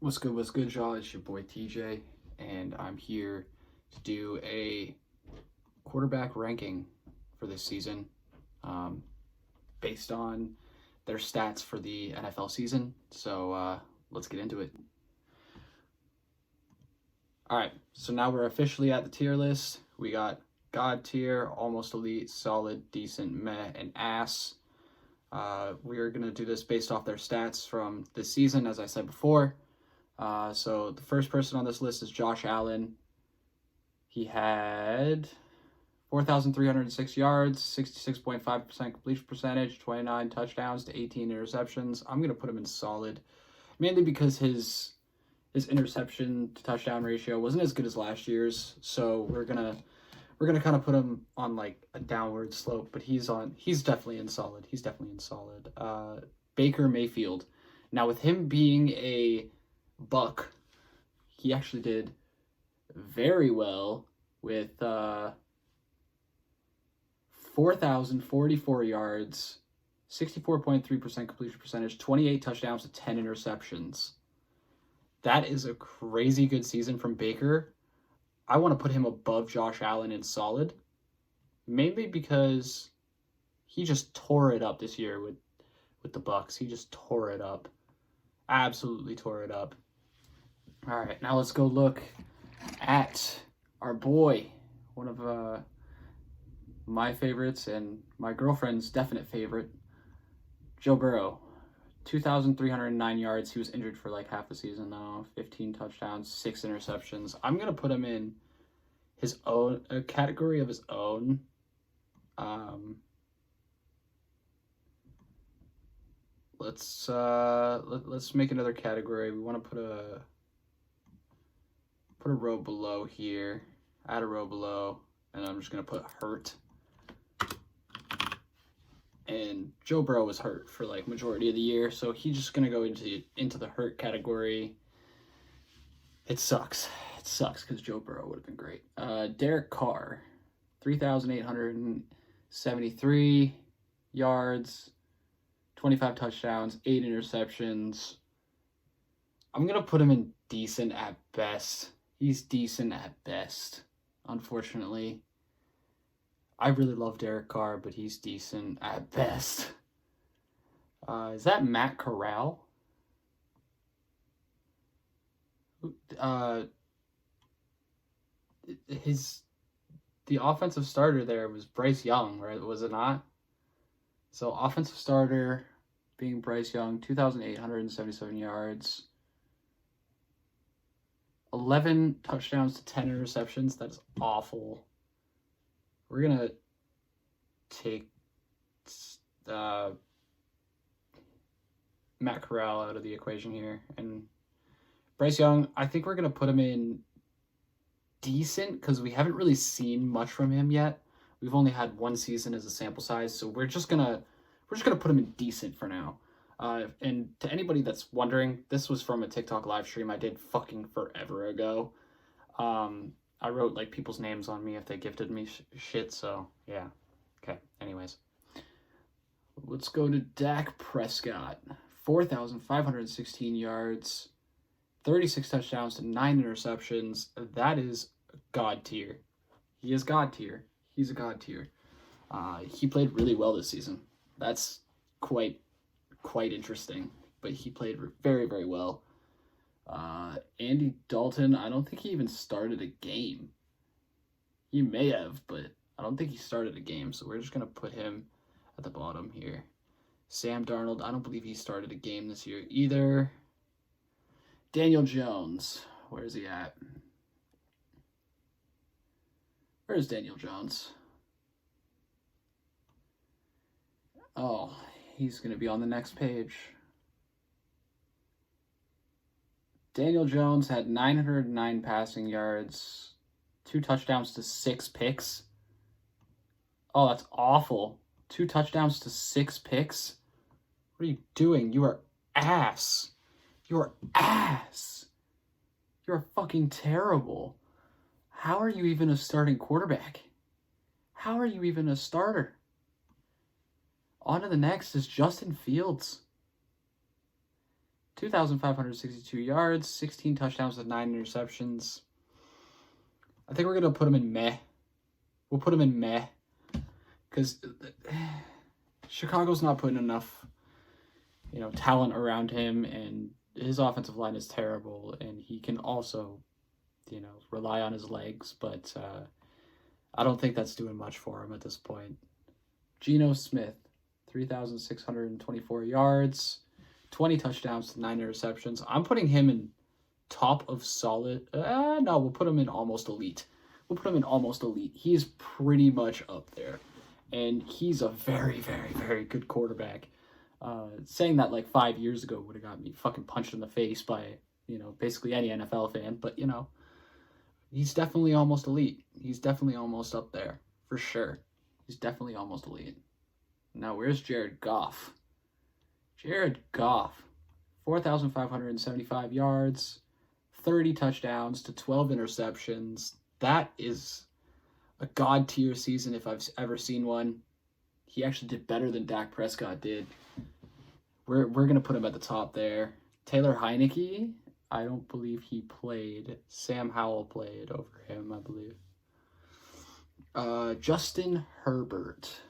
What's good, y'all? It's your boy TJ, and I'm here to do a quarterback ranking for this season um, based on their stats for the NFL season. So let's get into it. All right, so now we're officially at the tier list. We got God tier, almost elite, solid, decent, meh, and ass. We are going to do this based off their stats from this season, as I said before. So the first person on this list is Josh Allen. He had 4,306 yards, 66.5% completion percentage, 29 touchdowns to 18 interceptions. I'm going to put him in solid, mainly because his interception to touchdown ratio wasn't as good as last year's. So we're gonna kind of put him on like a downward slope, but he's definitely in solid. He's definitely in solid. Baker Mayfield. Now with him being a Buck, he actually did very well with 4,044 yards, 64.3% completion percentage, 28 touchdowns to 10 interceptions. That is a crazy good season from Baker. I want to put him above Josh Allen in solid, mainly because he just tore it up this year with the Bucks. He just tore it up. Absolutely tore it up. All right, now let's go look at our boy, one of my favorites and my girlfriend's definite favorite, Joe Burrow. 2,309 yards. He was injured for like half the season though. 15 touchdowns, 6 interceptions. I'm gonna put him in his own a category of his own. Let's make another category. We want to put a row below here. Add a row below, and I'm just gonna put hurt. And Joe Burrow was hurt for like majority of the year, so he's just gonna go into the hurt category. It sucks. It sucks because Joe Burrow would have been great. Derek Carr, 3,873 yards, 25 touchdowns, 8 interceptions. I'm gonna put him in decent at best. He's decent at best, unfortunately. I really love Derek Carr, but he's decent at best. Is that Matt Corral? The offensive starter there was Bryce Young, right? Was it not? So offensive starter being Bryce Young, 2,877 yards, 11 touchdowns to 10 interceptions. That's awful. We're gonna take Matt Corral out of the equation here, and Bryce Young, I think we're gonna put him in decent because we haven't really seen much from him yet. We've only had one season as a sample size, so we're just gonna put him in decent for now. And to anybody that's wondering, this was from a TikTok live stream I did fucking forever ago. I wrote like people's names on me if they gifted me shit, so yeah. Okay, anyways. Let's go to Dak Prescott. 4,516 yards, 36 touchdowns to 9 interceptions. That is God tier. He is God tier. He's a God tier. He played really well this season. That's quite interesting, but he played very, very well. Andy Dalton, I don't think he even started a game. He may have, but I don't think he started a game, so we're just going to put him at the bottom here. Sam Darnold, I don't believe he started a game this year either. Daniel Jones, where is he at? Where is Daniel Jones? Oh, he's going to be on the next page. Daniel Jones had 909 passing yards, 2 touchdowns to 6 picks. Oh, that's awful. 2 touchdowns to 6 picks? What are you doing? You are ass. You are ass. You're fucking terrible. How are you even a starting quarterback? How are you even a starter? On to the next is Justin Fields. 2,562 yards, 16 touchdowns with 9 interceptions. I think we're going to put him in meh. We'll put him in meh. Because Chicago's not putting enough, talent around him, and his offensive line is terrible, and he can also, rely on his legs, but I don't think that's doing much for him at this point. Geno Smith, 3,624 yards, 20 touchdowns to 9 interceptions. I'm putting him in top of solid. No, we'll put him in almost elite. He's pretty much up there. And he's a very, very, very good quarterback. Saying that like 5 years ago would have got me fucking punched in the face by, basically any NFL fan. But, he's definitely almost elite. He's definitely almost up there. For sure. He's definitely almost elite. Now, where's Jared Goff? Jared Goff, 4,575 yards, 30 touchdowns to 12 interceptions. That is a god-tier season if I've ever seen one. He actually did better than Dak Prescott did. We're going to put him at the top there. Taylor Heineke, I don't believe he played. Sam Howell played over him, I believe. Justin Herbert.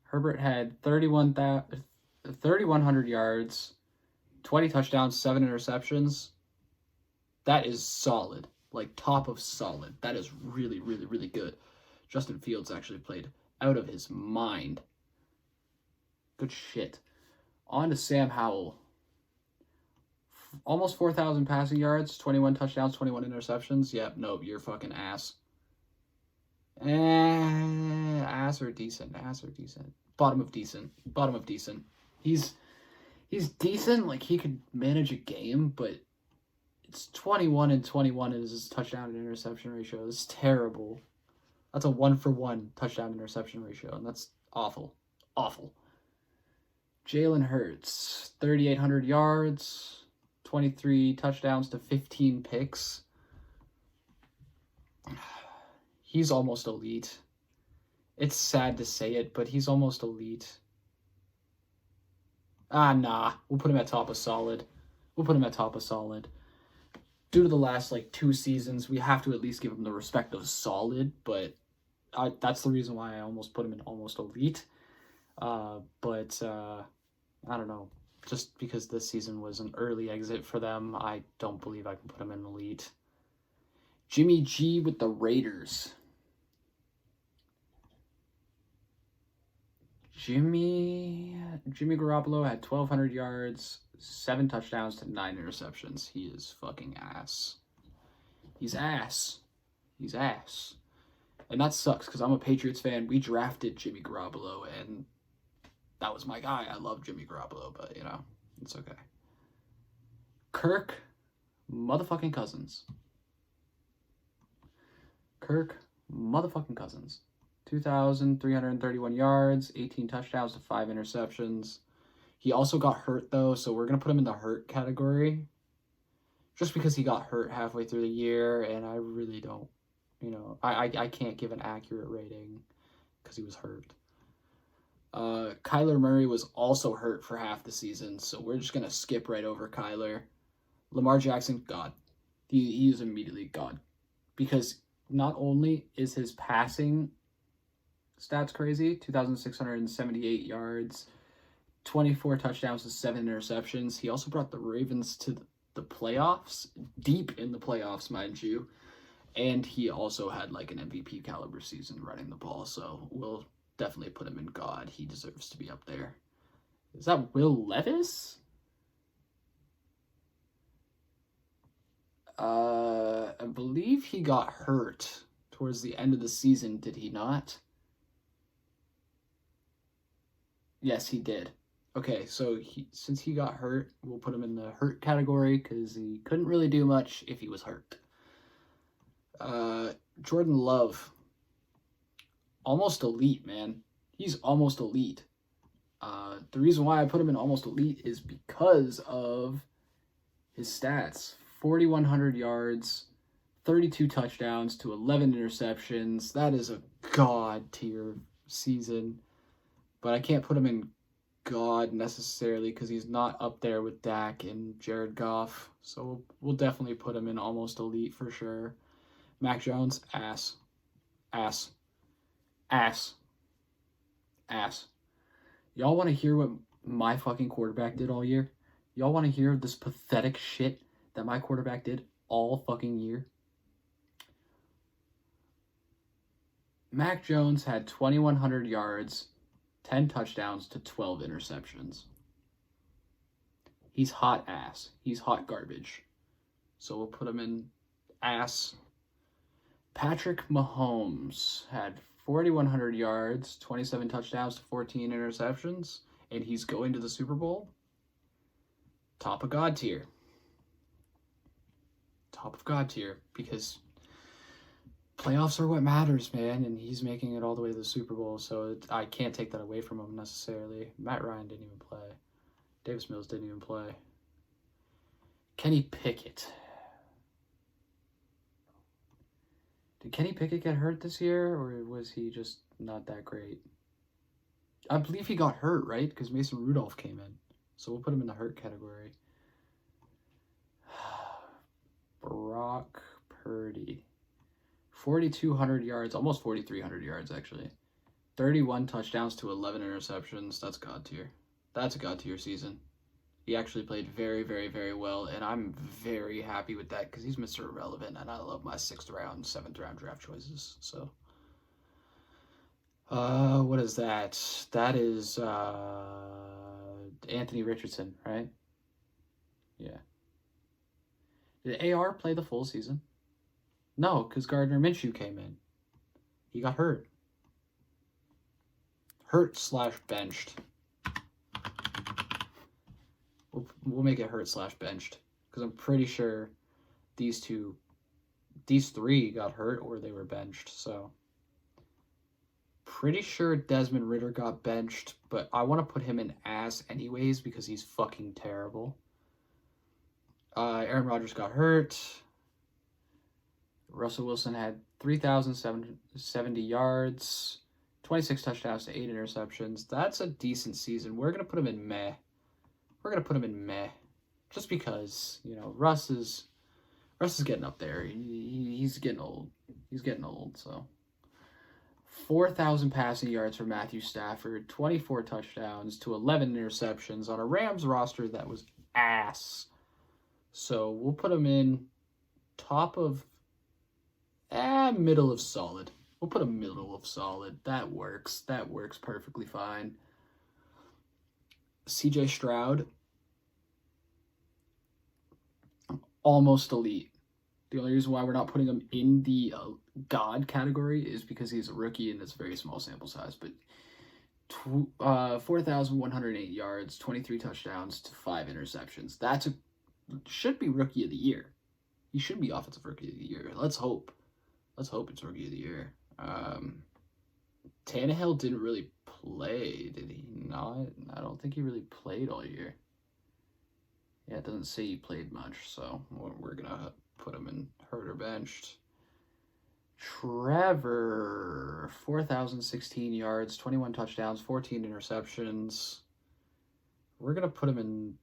Herbert had 3,100 yards, 20 touchdowns, 7 interceptions. That is solid. Like, top of solid. That is really, really, really good. Justin Fields actually played out of his mind. Good shit. On to Sam Howell. Almost 4,000 passing yards, 21 touchdowns, 21 interceptions. Yep, nope, you're fucking ass. Ass or decent. Bottom of decent. He's decent, like he could manage a game, but it's 21-21 is his touchdown and interception ratio. It's terrible. That's a 1-for-1 touchdown interception ratio, and that's awful. Awful. Jalen Hurts, 3,800 yards, 23 touchdowns to 15 picks. He's almost elite. It's sad to say it, but he's almost elite. Nah. We'll put him at top of solid. Due to the last, 2 seasons, we have to at least give him the respect of solid, but that's the reason why I almost put him in almost elite. But I don't know. Just because this season was an early exit for them, I don't believe I can put him in elite. Jimmy G with the Raiders. Jimmy Garoppolo had 1,200 yards, 7 touchdowns to 9 interceptions. He is fucking ass. He's ass. And that sucks because I'm a Patriots fan. We drafted Jimmy Garoppolo, and that was my guy. I love Jimmy Garoppolo, but, it's okay. Kirk motherfucking Cousins. 2,331 yards, 18 touchdowns to 5 interceptions. He also got hurt, though, so we're going to put him in the hurt category. Just because he got hurt halfway through the year, and I really don't, I can't give an accurate rating because he was hurt. Kyler Murray was also hurt for half the season, so we're just going to skip right over Kyler. Lamar Jackson, God. He is immediately God. Because not only is his passing stats crazy, 2,678 yards, 24 touchdowns to 7 interceptions. He also brought the Ravens to the playoffs, deep in the playoffs, mind you. And he also had an MVP caliber season running the ball, so we'll definitely put him in God. He deserves to be up there. Is that Will Levis? I believe he got hurt towards the end of the season, did he not? Yes, he did. Okay, so since he got hurt, we'll put him in the hurt category because he couldn't really do much if he was hurt. Jordan Love. Almost elite, man. He's almost elite. The reason why I put him in almost elite is because of his stats. 4,100 yards, 32 touchdowns to 11 interceptions. That is a god tier season. But I can't put him in god necessarily because he's not up there with Dak and Jared Goff. So we'll definitely put him in almost elite for sure. Mac Jones, ass. Ass. Ass. Ass. Y'all want to hear what my fucking quarterback did all year? Y'all want to hear this pathetic shit that my quarterback did all fucking year? Mac Jones had 2,100 yards, 10 touchdowns to 12 interceptions. He's hot ass. He's hot garbage. So we'll put him in ass. Patrick Mahomes had 4,100 yards, 27 touchdowns to 14 interceptions, and he's going to the Super Bowl. Top of God tier. Top of God tier, because playoffs are what matters, man, and he's making it all the way to the Super Bowl, so I can't take that away from him necessarily. Matt Ryan didn't even play. Davis Mills didn't even play. Kenny Pickett. Did Kenny Pickett get hurt this year, or was he just not that great? I believe he got hurt, right? Because Mason Rudolph came in. So we'll put him in the hurt category. Brock Purdy. 4,200 yards, almost 4,300 yards, actually. 31 touchdowns to 11 interceptions. That's God tier. That's a God tier season. He actually played very, very, very well, and I'm very happy with that because he's Mr. Irrelevant, and I love my 6th round, 7th round draft choices. So, what is that? That is Anthony Richardson, right? Yeah. Did AR play the full season? No, because Gardner Minshew came in. He got hurt. Hurt/benched. We'll make it hurt/benched because I'm pretty sure these three got hurt or they were benched. So pretty sure Desmond Ridder got benched, but I want to put him in ass anyways because he's fucking terrible. Aaron Rodgers got hurt. Russell Wilson had 3,070 yards, 26 touchdowns to 8 interceptions. That's a decent season. We're going to put him in meh. We're going to put him in meh. Just because, Russ is getting up there. He's getting old. He's getting old, so. 4,000 passing yards for Matthew Stafford, 24 touchdowns to 11 interceptions on a Rams roster that was ass. So we'll put him in top of, middle of solid. We'll put a middle of solid. That works. That works perfectly fine. CJ Stroud, almost elite. The only reason why we're not putting him in the God category is because he's a rookie and it's a very small sample size. But 4,108 yards, 23 touchdowns to 5 interceptions. Should be rookie of the year. He should be offensive rookie of the year. Let's hope. Let's hope it's rookie of the year. Tannehill didn't really play, did he not? I don't think he really played all year. Yeah, it doesn't say he played much, so we're going to put him in hurt or benched. Trevor, 4,016 yards, 21 touchdowns, 14 interceptions. We're going to put him in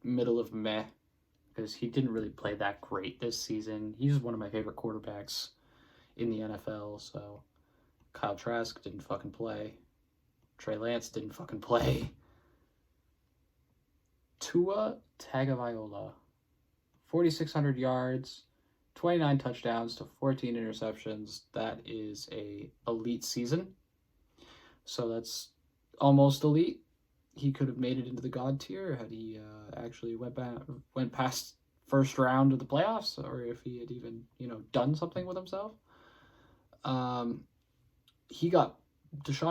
middle of meh because he didn't really play that great this season. He's one of my favorite quarterbacks in the NFL, so Kyle Trask didn't fucking play. Trey Lance didn't fucking play. Tua Tagovailoa, 4,600 yards, 29 touchdowns to 14 interceptions. That is a elite season. So that's almost elite. He could have made it into the God tier had he actually went past first round of the playoffs, or if he had even done something with himself. Deshaun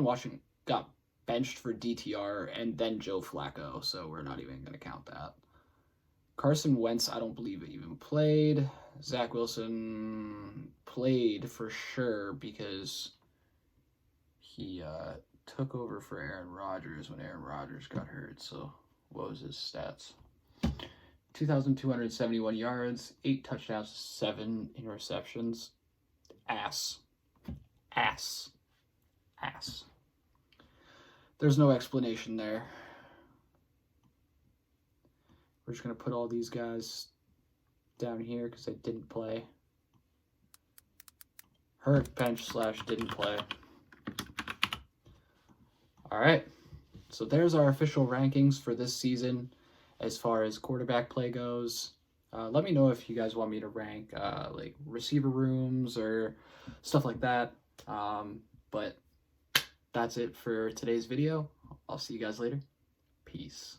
Washington got benched for DTR and then Joe Flacco, so we're not even going to count that. Carson Wentz, I don't believe it even played. Zach Wilson played for sure because he took over for Aaron Rodgers when Aaron Rodgers got hurt. So what was his stats? 2,271 yards, 8 touchdowns, 7 interceptions. Ass. There's no explanation there. We're just going to put all these guys down here because they didn't play. Hurt, bench, / didn't play. All right. So there's our official rankings for this season as far as quarterback play goes. Let me know if you guys want me to rank like receiver rooms or stuff like that. But that's it for today's video. I'll see you guys later. Peace.